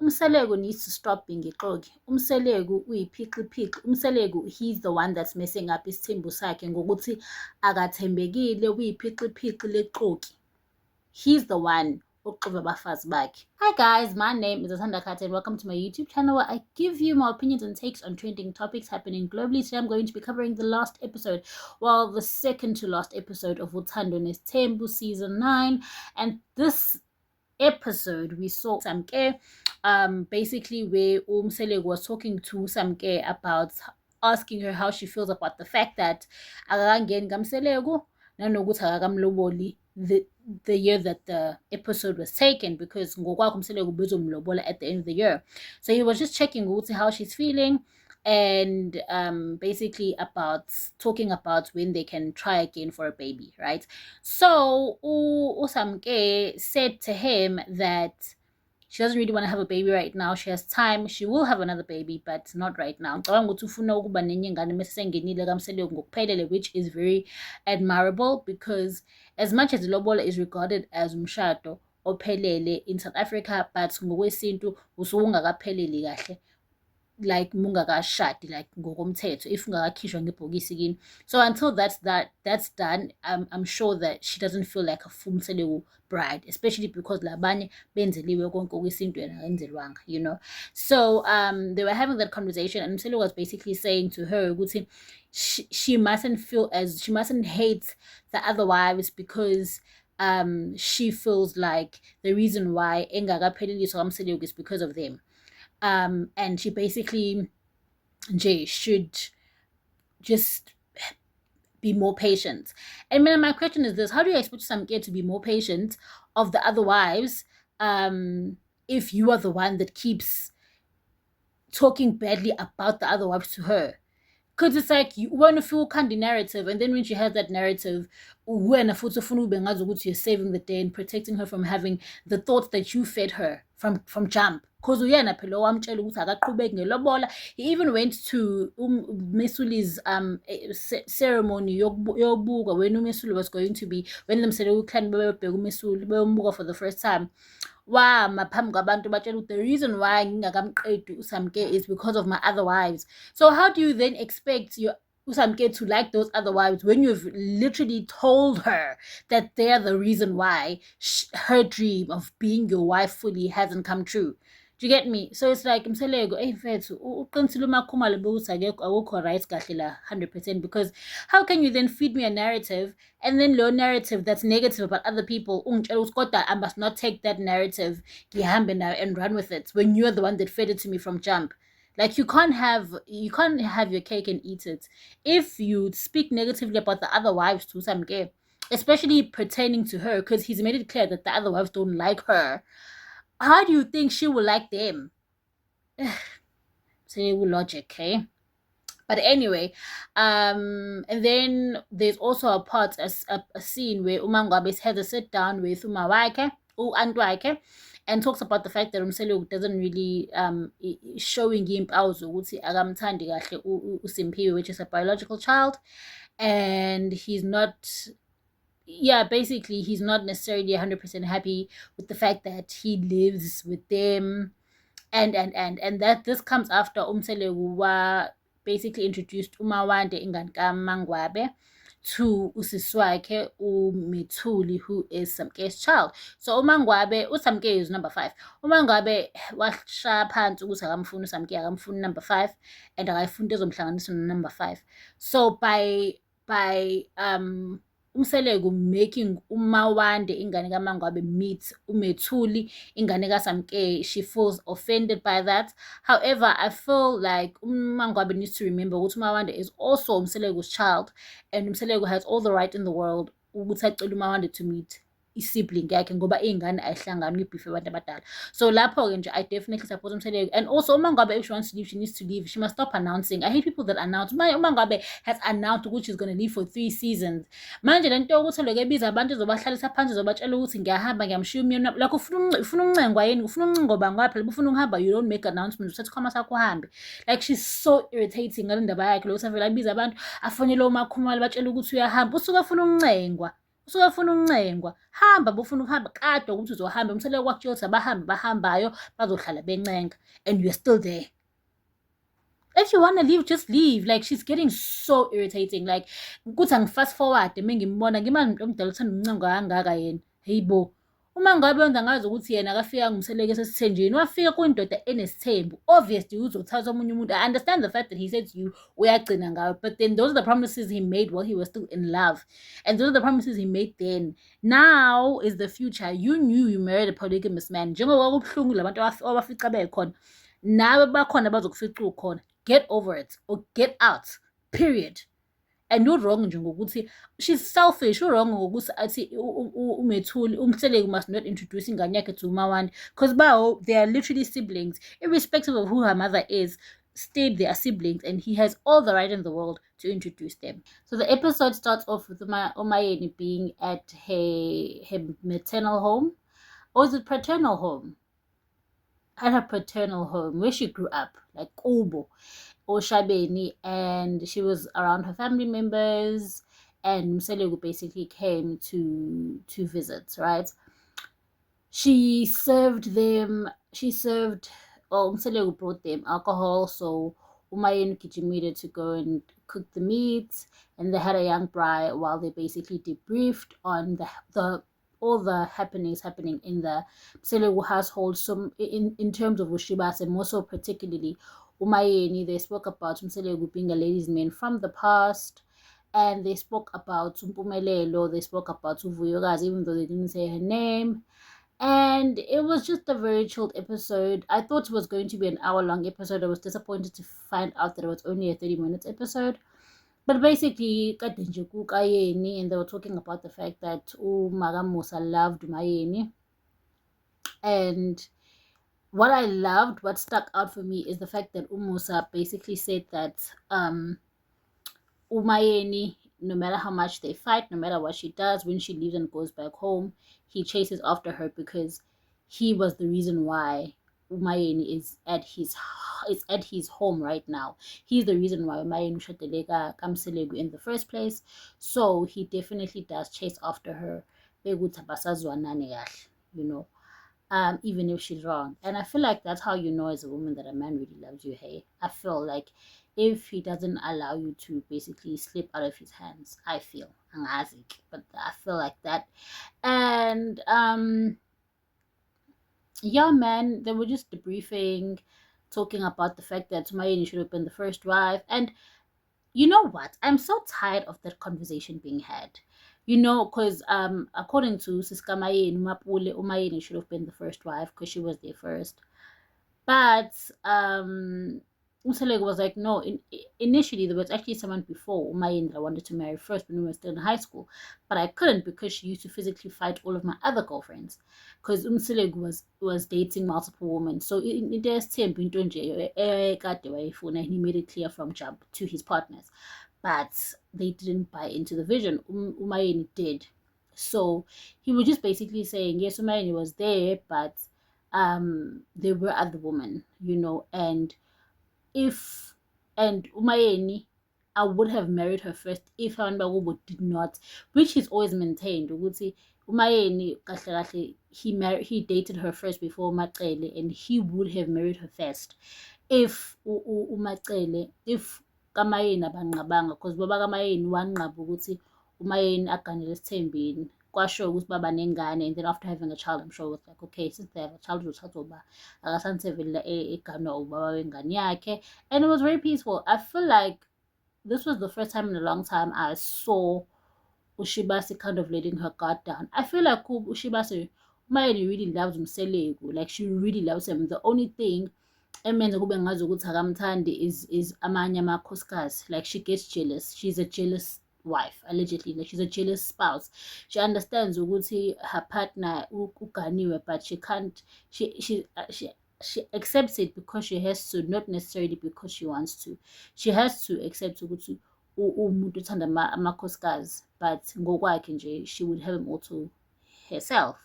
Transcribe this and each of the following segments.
Umseleko needs to stop being ixoki. Umseleko uyiphiqiphiqi. Umseleko, he's the one that's messing up isithembu sakhe ngokuthi akathembekile, uyiphiqiphiqi lexoki. He's the one oxova abafazi bakhe. Hi guys, my name is Asanda Kata and welcome to my YouTube channel where I give you my opinions and takes on trending topics happening globally. Today I'm going to be covering the last episode, well, the second to last episode of Uthando Nesthembu season 9, and this episode we saw Samke basically where Umseleko was talking to Samke about asking her how she feels about the fact that akakangeni kaMseleko nanokuthi akakamloboli the year that the episode was taken, because ngokwakho uMseleko ubezomlobola at the end of the year. So he was just checking ukuthi how she's feeling and basically about talking about when they can try again for a baby, right? So Usamke said to him that she doesn't really want to have a baby right now. She has time. She will have another baby, but not right now. Which is very admirable, because as much as lobola is regarded as umshado ophelele in South Africa, but ngokwesintu usungakapheleli kahle, like mungakashadi, like ngokomthetho, if ungakakhishwa ngebhokisi kini. So until that's done, I'm sure that she doesn't feel like a full Mseleko bride, especially because labanye benzeliwe konke okwesintu yena akenzelwanga, you know. So they were having that conversation and Mseleko was basically saying to her ukuthi she mustn't hate the other wives, because she feels like the reason why engakapheleliswa kaMseleko is because of them. And she basically should just be more patient. And my question is this: how do you expect Samke to be more patient of the other wives if you are the one that keeps talking badly about the other wives to her? Because it's like you want to feel kind of narrative, and then when she has that narrative, you're saving the day and protecting her from having the thoughts that you fed her from jump. Because he even went to Mesuli's ceremony when Mesuli was going to be, when them said Mesuli for the first time. The reason why ngingakamqedi uSamke is because of my other wives. So how do you then expect your Usamke to like those other wives when you've literally told her that they're the reason why her dream of being your wife fully hasn't come true? Do you get me? So it's like Mseleko, hey mfethu, uqinisile umakhuma lebuthi akukho right kahle la 100%, because how can you then feed me a narrative and then your narrative that's negative about other people, I must not take that narrative ngihambe nayo and run with it, when you're the one that fed it to me from jump? Like you can't have your cake and eat it. If you speak negatively about the other wives to Samke, especially pertaining to her, because he's made it clear that the other wives don't like her, how do you think she will like them? Say logic, okay? But anyway, and then there's also a scene where Umangwabe has a sit down with Umawake, Antwake, and talks about the fact that Umseleko doesn't really showing him ukuthi akamthandi kahle uSimphiwe, which is a biological child, and he's not, basically he's not necessarily 100% happy with the fact that he lives with them, and that this comes after Umseleko basically introduced Umawande ingane kaMangwabe to usiswakhe uMithuli, who is Samke's child. So uMangwabe, uSamke is number 5. uMangwabe washaya phansi ukuthi akamfuni uSamke, akamfuni number 5, and akayifuni ezomhlanganisa number 5. So by Umseleko making Umawande ingane kaMangwabe meet uMethuli ingane kaSamke, she feels offended by that. However, I feel like Umangwabe needs to remember ukuthi Umawande is also Umseleko's child, and Umseleko has all the right in the world ukuthi acele Umawande to meet isibling yakhe ngoba ingane ayihlangani kwibeef abantu abadala. So lapho ke nje I definitely support Umseleko. And also Umangwabe, if she wants to leave, she needs to leave. She must stop announcing. I hate people that announce. Umangwabe has announced ukuthi she's going to leave for 3 seasons. Manje lento yokuthi loke ebiza abantu ezobahlalisa phansi ezobatshela ukuthi ngiyahamba ngiyamshiya umyeni wami, like ufuna uncengwa yini, ufuna uncengoba ngapha, ufuna ukuhamba, you don't make announcements, usethi khoma sakho uhambe. Like she's so irritating ngale ndaba yakhe lokuthi avele abiza abantu afonele umakhumalo batshela ukuthi uyahamba, usuke afuna ukuncengwa. usuke ufuna ukuncengwa, hamba bofuna ukuhamba kade ukuthi uzohamba umtheleko kwakutshela ukuthi abahambi bahambayo bazohlala bencenga and you're still there. If you want to leave, just leave. Like, she's getting so irritating. Like, kuthi angifast forward mengimbona ngimazi umuntu omdala uthanda umncengo kangaka yena. Hey bo, uma ngabe wenza ngazi ukuthi yena akafika ngumseleke sesithenjini, wafika kuyindoda enesithembu, obviously uzothatha omunye umuntu. I understand the fact that he said to you uyagcina ngayo, but then those are the promises he made while he was still in love, and those are the promises he made then. Now is the future. You knew you married a polygamous man. Njengoba kubuhlungu labantu abafica bekhona, nawe bakhona bazokufica ukhona. Get over it or get out, period. And you're wrong nje ngokuthi she's selfish. You're wrong ngokuthi athi uMethuli umhleleki must not introduce ingane yakhe to umawani, because bao they are literally siblings, irrespective of who her mother is. State they are siblings, and he has all the right in the world to introduce them. So the episode starts off with Umayeni being at her maternal home, or is it paternal home? At her paternal home where she grew up, like Kubo or Shabeni, and she was around her family members, and Mselegu basically came to visit, right? She served, Mselegu brought them alcohol, so Umayeni Kijimida to go and cook the meat, and they had a young bride while they basically debriefed on the all the happenings happening in the Mselegu household. So in terms of Ushibase, and more so particularly Umayeni, they spoke about Mselegu being a ladies' man from the past, and they spoke about Umpumelelo, they spoke about Uvuyokazi, even though they didn't say her name. And it was just a very chilled episode. I thought it was going to be an hour-long episode. I was disappointed to find out that it was only a 30-minute episode. But basically, and they were talking about the fact that Magamusa loved Mayeni. And what I loved, what stuck out for me, is the fact that Umusa basically said that Umayeni, no matter how much they fight, no matter what she does, when she leaves and goes back home, he chases after her because he was the reason why Umayeni is at his home right now. He's the reason why Umayeni Shateleka Kamselegu in the first place. So he definitely does chase after her. You know, even if she's wrong. And I feel like that's how you know as a woman that a man really loves you. Hey, I feel like if he doesn't allow you to basically slip out of his hands, I feel angazik, but I feel like that. And yeah, man, they were just debriefing, talking about the fact that Tumayeni should have been the first wife. And you know what? I'm so tired of that conversation being had. You know, because according to Siska Mayeni, Mapule Umayeni should have been the first wife because she was there first. But Uselego was like, no, initially there was actually someone before Umayeni that I wanted to marry first when we were still in high school. But I couldn't because she used to physically fight all of my other girlfriends. Because Umselego was dating multiple women. So there's Tim and he made it clear from jump to his partners. But they didn't buy into the vision. Umayeni did. So he was just basically saying, yes, Umayeni was there, but there were other women, you know, and Umayeni, I would have married her first if Hanbagubo did not, which he's always maintained. Umayeni he dated her first before Maqele, and he would have married her first if Umaqele, if Kamayeni abanqabanga, because baba Kamayeni wanqaba ukuthi Umayeni aganele esithembini. Kwasho ukuthi baba nengane, and then after having a child, I'm sure it was like, okay, since they have a child, and it was very peaceful. I feel like this was the first time in a long time I saw Ushibase kind of letting her guard down. I feel like Ushibase Umayeni really loves Mselegu, like she really loves him. The only thing emenza kube ngazukuthi akamthandi is amanye amakhosikazi. Like she gets jealous. She's a jealous wife, allegedly. Like she's a jealous spouse. She understands ukuthi her partner uganiwe, but she can't. She accepts it because she has to, not necessarily because she wants to. She has to accept ukuthi umuntu uthanda amakhosikazi, but ngokwakhe nje she would have him all to herself.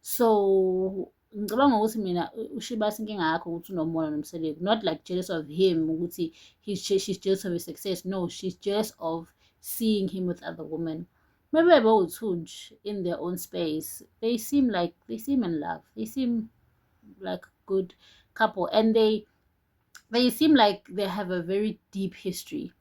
So ngicabanga ukuthi mina uShibase inkinga yakho ukuthi unomona nomseleki, not like jealous of him ukuthi she's jealous of his success. No, she's jealous of seeing him with other women. maybe about Tunj in their own space. They seem in love. They seem like a good couple, and they seem like they have a very deep history.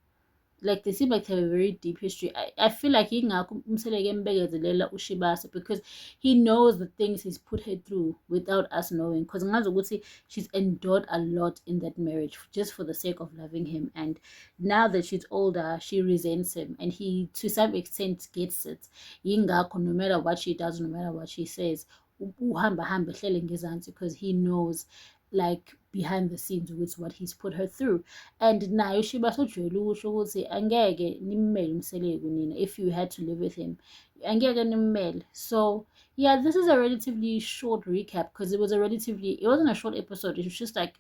Like they seem like they have a very deep history. I feel like yingakho uMseleke embekezelela uShibasa because he knows the things he's put her through without us knowing. Because ngazi ukuthi she's endured a lot in that marriage just for the sake of loving him. And now that she's older, she resents him, and he to some extent gets it. Yingakho no matter what she does, no matter what she says, uhamba hamba ehlele ngezansi because he knows like behind the scenes with what he's put her through. And naye uShibasa ujwayele ukusho ukuthi angeke nimmele uMseleki nina if you had to live with him. Angeke nimmele. So yeah, this is a relatively short recap because it wasn't a short episode. It was just like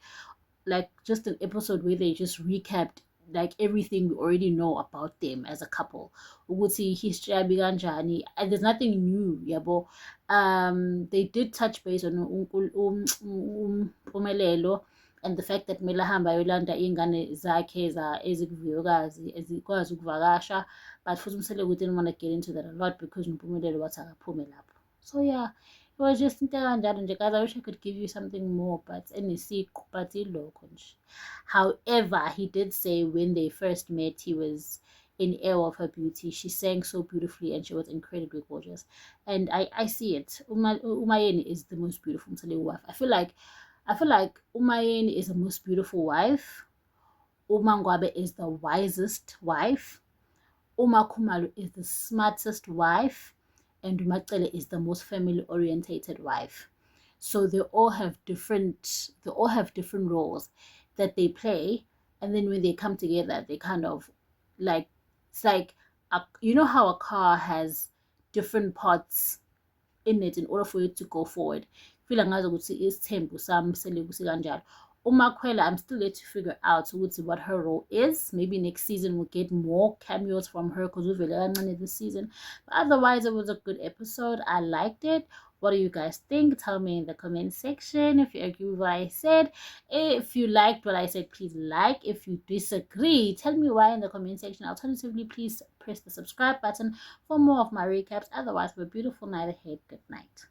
just an episode where they just recapped like everything we already know about them as a couple. Ukuthi history yabi kanjani. And there's nothing new, yabo. They did touch base on Mpumelelo and the fact that kumele ahambe ayolanda iy'ngane zakhe ezikuviyokazi ezikwazi ukuvakasha, but futhi uMseleki didn't want to get into that a lot because noMpumelelo wathi akaphume lapho. So yeah, it was just into kanjalo nje guys. I wish I could give you something more but enesiqu but ilokho nje. However, he did say when they first met he was in awe of her beauty. She sang so beautifully and she was incredibly gorgeous. And I see it. Umayeni is the most beautiful Mseleki wife. I feel like Umayeni is the most beautiful wife. Umangwabe is the wisest wife. Khumalo is the smartest wife. And Umacele is the most family orientated wife. So they all have different roles that they play, and then when they come together they kind of like it's like you know how a car has different parts in it in order for it to go forward. Feel ngazukuthi isithembu sami Mseleki sikanjalo. Umakhwela, I'm still yet to figure out what her role is. Maybe next season we'll get more cameos from her because we've really this season. But otherwise, it was a good episode. I liked it. What do you guys think? Tell me in the comment section if you agree with what I said. If you liked what I said, please like. If you disagree, tell me why in the comment section. Alternatively, please press the subscribe button for more of my recaps. Otherwise, have a beautiful night ahead. Good night.